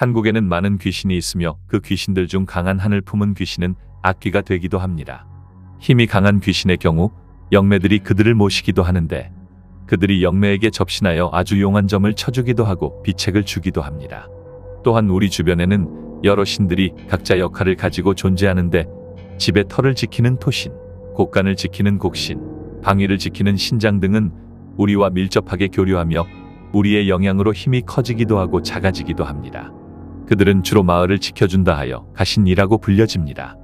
한국에는 많은 귀신이 있으며 그 귀신들 중 강한 한을 품은 귀신은 악귀가 되기도 합니다. 힘이 강한 귀신의 경우 영매들이 그들을 모시기도 하는데 그들이 영매에게 접신하여 아주 용한 점을 쳐주기도 하고 비책을 주기도 합니다. 또한 우리 주변에는 여러 신들이 각자 역할을 가지고 존재하는데 집의 터를 지키는 토신, 곡간을 지키는 곡신, 방위를 지키는 신장 등은 우리와 밀접하게 교류하며 우리의 영향으로 힘이 커지기도 하고 작아지기도 합니다. 그들은 주로 마을을 지켜준다 하여 가신이라고 불려집니다.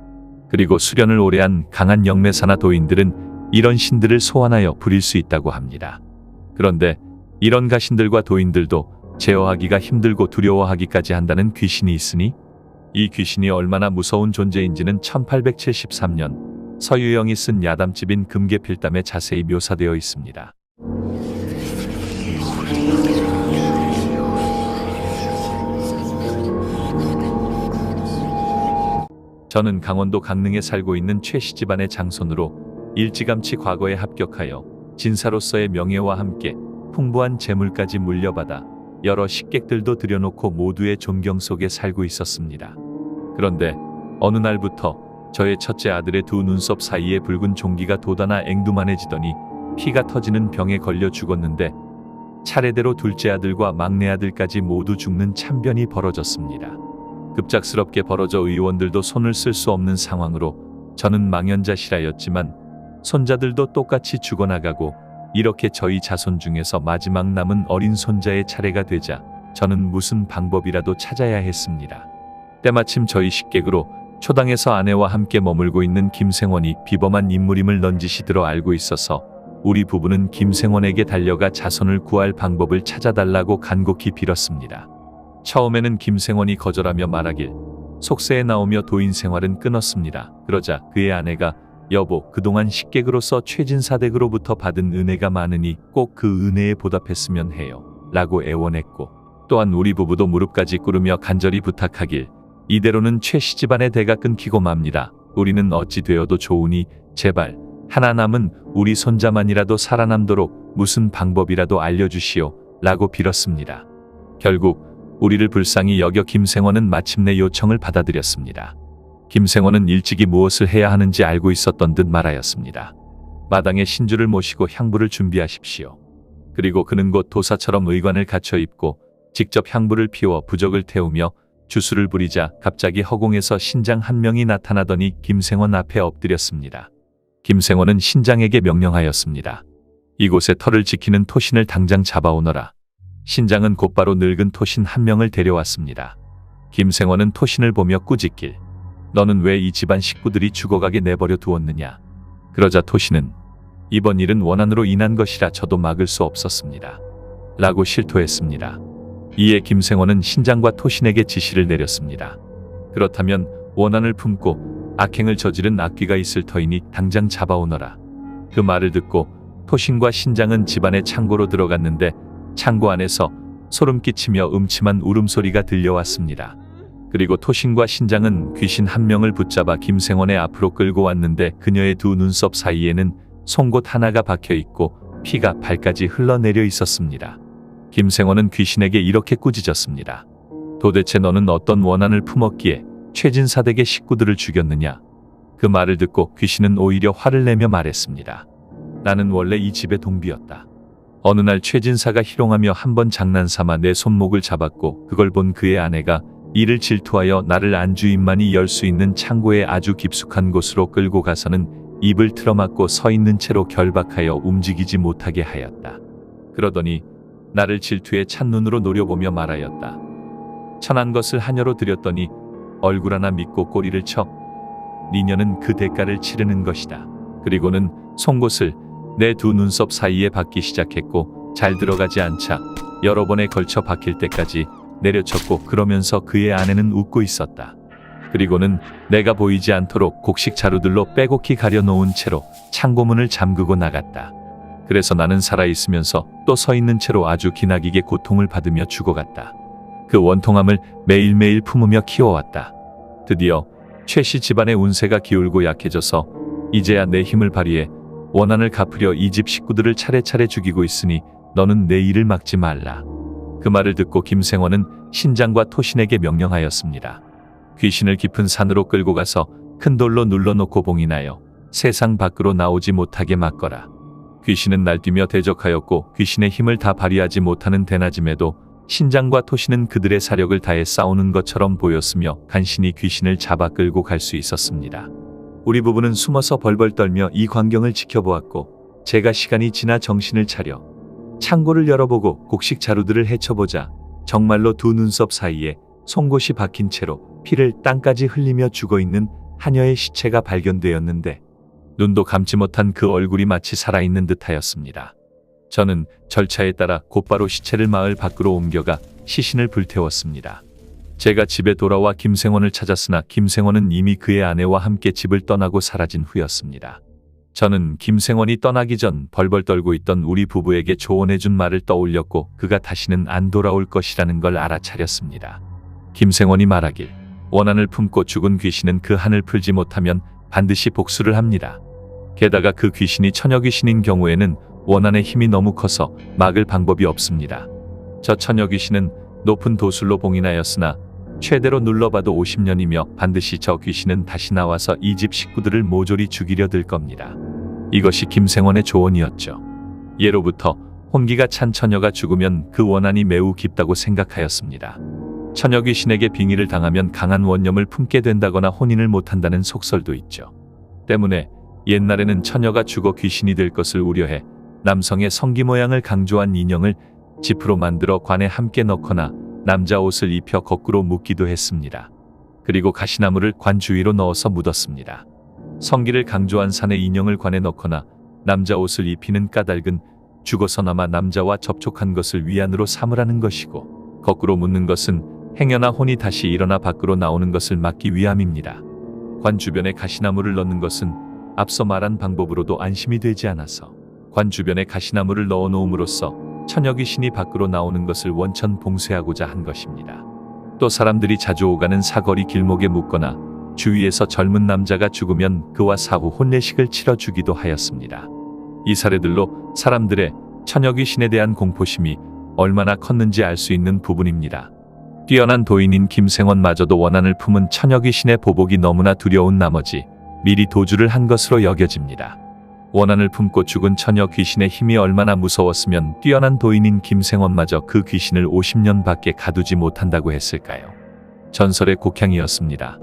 그리고 수련을 오래한 강한 영매사나 도인들은 이런 신들을 소환하여 부릴 수 있다고 합니다. 그런데 이런 가신들과 도인들도 제어하기가 힘들고 두려워하기까지 한다는 귀신이 있으니 이 귀신이 얼마나 무서운 존재인지는 1873년 서유영이 쓴 야담집인 금계필담에 자세히 묘사되어 있습니다. 저는 강원도 강릉에 살고 있는 최씨 집안의 장손으로 일찌감치 과거에 합격하여 진사로서의 명예와 함께 풍부한 재물까지 물려받아 여러 식객들도 들여놓고 모두의 존경 속에 살고 있었습니다. 그런데 어느 날부터 저의 첫째 아들의 두 눈썹 사이에 붉은 종기가 돋아나 앵두만해지더니 피가 터지는 병에 걸려 죽었는데 차례대로 둘째 아들과 막내 아들까지 모두 죽는 참변이 벌어졌습니다. 급작스럽게 벌어져 의원들도 손을 쓸 수 없는 상황으로 저는 망연자실하였지만 손자들도 똑같이 죽어나가고 이렇게 저희 자손 중에서 마지막 남은 어린 손자의 차례가 되자 저는 무슨 방법이라도 찾아야 했습니다. 때마침 저희 식객으로 초당에서 아내와 함께 머물고 있는 김생원이 비범한 인물임을 넌지시 들어 알고 있어서 우리 부부는 김생원에게 달려가 자손을 구할 방법을 찾아달라고 간곡히 빌었습니다. 처음에는 김생원이 거절하며 말하길 속세에 나오며 도인 생활은 끊었습니다. 그러자 그의 아내가 여보, 그동안 식객으로서 최진사댁으로부터 받은 은혜가 많으니 꼭 그 은혜에 보답했으면 해요 라고 애원했고 또한 우리 부부도 무릎까지 꿇으며 간절히 부탁하길 이대로는 최씨 집안의 대가 끊기고 맙니다. 우리는 어찌 되어도 좋으니 제발 하나 남은 우리 손자만이라도 살아남도록 무슨 방법이라도 알려주시오 라고 빌었습니다. 결국 우리를 불쌍히 여겨 김생원은 마침내 요청을 받아들였습니다. 김생원은 일찍이 무엇을 해야 하는지 알고 있었던 듯 말하였습니다. 마당에 신주를 모시고 향부를 준비하십시오. 그리고 그는 곧 도사처럼 의관을 갖춰 입고 직접 향부를 피워 부적을 태우며 주술을 부리자 갑자기 허공에서 신장 한 명이 나타나더니 김생원 앞에 엎드렸습니다. 김생원은 신장에게 명령하였습니다. 이곳에 터를 지키는 토신을 당장 잡아오너라. 신장은 곧바로 늙은 토신 한 명을 데려왔습니다. 김생원은 토신을 보며 꾸짖길 너는 왜 이 집안 식구들이 죽어가게 내버려 두었느냐. 그러자 토신은 이번 일은 원한으로 인한 것이라 저도 막을 수 없었습니다 라고 실토했습니다. 이에 김생원은 신장과 토신에게 지시를 내렸습니다. 그렇다면 원한을 품고 악행을 저지른 악귀가 있을 터이니 당장 잡아오너라. 그 말을 듣고 토신과 신장은 집안의 창고로 들어갔는데 창고 안에서 소름 끼치며 음침한 울음소리가 들려왔습니다. 그리고 토신과 신장은 귀신 한 명을 붙잡아 김생원의 앞으로 끌고 왔는데 그녀의 두 눈썹 사이에는 송곳 하나가 박혀 있고 피가 발까지 흘러내려 있었습니다. 김생원은 귀신에게 이렇게 꾸짖었습니다. 도대체 너는 어떤 원한을 품었기에 최진사댁의 식구들을 죽였느냐. 그 말을 듣고 귀신은 오히려 화를 내며 말했습니다. 나는 원래 이 집의 동비였다. 어느 날 최진사가 희롱하며 한번 장난삼아 내 손목을 잡았고 그걸 본 그의 아내가 이를 질투하여 나를 안주인만이 열 수 있는 창고의 아주 깊숙한 곳으로 끌고 가서는 입을 틀어막고 서 있는 채로 결박하여 움직이지 못하게 하였다. 그러더니 나를 질투에 찬 눈으로 노려보며 말하였다. 천한 것을 하녀로 드렸더니 얼굴 하나 믿고 꼬리를 쳐. 니녀는 그 대가를 치르는 것이다. 그리고는 송곳을 내 두 눈썹 사이에 박기 시작했고 잘 들어가지 않자 여러 번에 걸쳐 박힐 때까지 내려쳤고 그러면서 그의 아내는 웃고 있었다. 그리고는 내가 보이지 않도록 곡식 자루들로 빼곡히 가려놓은 채로 창고문을 잠그고 나갔다. 그래서 나는 살아있으면서 또 서 있는 채로 아주 기나기게 고통을 받으며 죽어갔다. 그 원통함을 매일매일 품으며 키워왔다. 드디어 최씨 집안의 운세가 기울고 약해져서 이제야 내 힘을 발휘해 원한을 갚으려 이 집 식구들을 차례차례 죽이고 있으니 너는 내 일을 막지 말라. 그 말을 듣고 김생원은 신장과 토신에게 명령하였습니다. 귀신을 깊은 산으로 끌고 가서 큰 돌로 눌러놓고 봉인하여 세상 밖으로 나오지 못하게 막거라. 귀신은 날뛰며 대적하였고 귀신의 힘을 다 발휘하지 못하는 대낮임에도 신장과 토신은 그들의 사력을 다해 싸우는 것처럼 보였으며 간신히 귀신을 잡아 끌고 갈 수 있었습니다. 우리 부부는 숨어서 벌벌 떨며 이 광경을 지켜보았고 제가 시간이 지나 정신을 차려 창고를 열어보고 곡식 자루들을 헤쳐보자 정말로 두 눈썹 사이에 송곳이 박힌 채로 피를 땅까지 흘리며 죽어있는 하녀의 시체가 발견되었는데 눈도 감지 못한 그 얼굴이 마치 살아있는 듯하였습니다. 저는 절차에 따라 곧바로 시체를 마을 밖으로 옮겨가 시신을 불태웠습니다. 제가 집에 돌아와 김생원을 찾았으나 김생원은 이미 그의 아내와 함께 집을 떠나고 사라진 후였습니다. 저는 김생원이 떠나기 전 벌벌 떨고 있던 우리 부부에게 조언해준 말을 떠올렸고 그가 다시는 안 돌아올 것이라는 걸 알아차렸습니다. 김생원이 말하길 원한을 품고 죽은 귀신은 그 한을 풀지 못하면 반드시 복수를 합니다. 게다가 그 귀신이 처녀 귀신인 경우에는 원한의 힘이 너무 커서 막을 방법이 없습니다. 저 처녀 귀신은 높은 도술로 봉인하였으나 최대로 눌러봐도 50년이며 반드시 저 귀신은 다시 나와서 이 집 식구들을 모조리 죽이려 들 겁니다. 이것이 김생원의 조언이었죠. 예로부터 혼기가 찬 처녀가 죽으면 그 원한이 매우 깊다고 생각하였습니다. 처녀 귀신에게 빙의를 당하면 강한 원념을 품게 된다거나 혼인을 못한다는 속설도 있죠. 때문에 옛날에는 처녀가 죽어 귀신이 될 것을 우려해 남성의 성기 모양을 강조한 인형을 지프로 만들어 관에 함께 넣거나 남자 옷을 입혀 거꾸로 묶기도 했습니다. 그리고 가시나무를 관 주위로 넣어서 묻었습니다. 성기를 강조한 산의 인형을 관에 넣거나 남자 옷을 입히는 까닭은 죽어서나마 남자와 접촉한 것을 위안으로 삼으라는 것이고 거꾸로 묻는 것은 행여나 혼이 다시 일어나 밖으로 나오는 것을 막기 위함입니다. 관 주변에 가시나무를 넣는 것은 앞서 말한 방법으로도 안심이 되지 않아서 관 주변에 가시나무를 넣어 놓음으로써 처녀 귀신이 밖으로 나오는 것을 원천 봉쇄하고자 한 것입니다. 또 사람들이 자주 오가는 사거리 길목에 묻거나 주위에서 젊은 남자가 죽으면 그와 사후 혼례식을 치러주기도 하였습니다. 이 사례들로 사람들의 처녀 귀신에 대한 공포심이 얼마나 컸는지 알 수 있는 부분입니다. 뛰어난 도인인 김생원마저도 원한을 품은 처녀 귀신의 보복이 너무나 두려운 나머지 미리 도주를 한 것으로 여겨집니다. 원한을 품고 죽은 처녀 귀신의 힘이 얼마나 무서웠으면 뛰어난 도인인 김생원마저 그 귀신을 50년 밖에 가두지 못한다고 했을까요? 전설의 곡향이었습니다.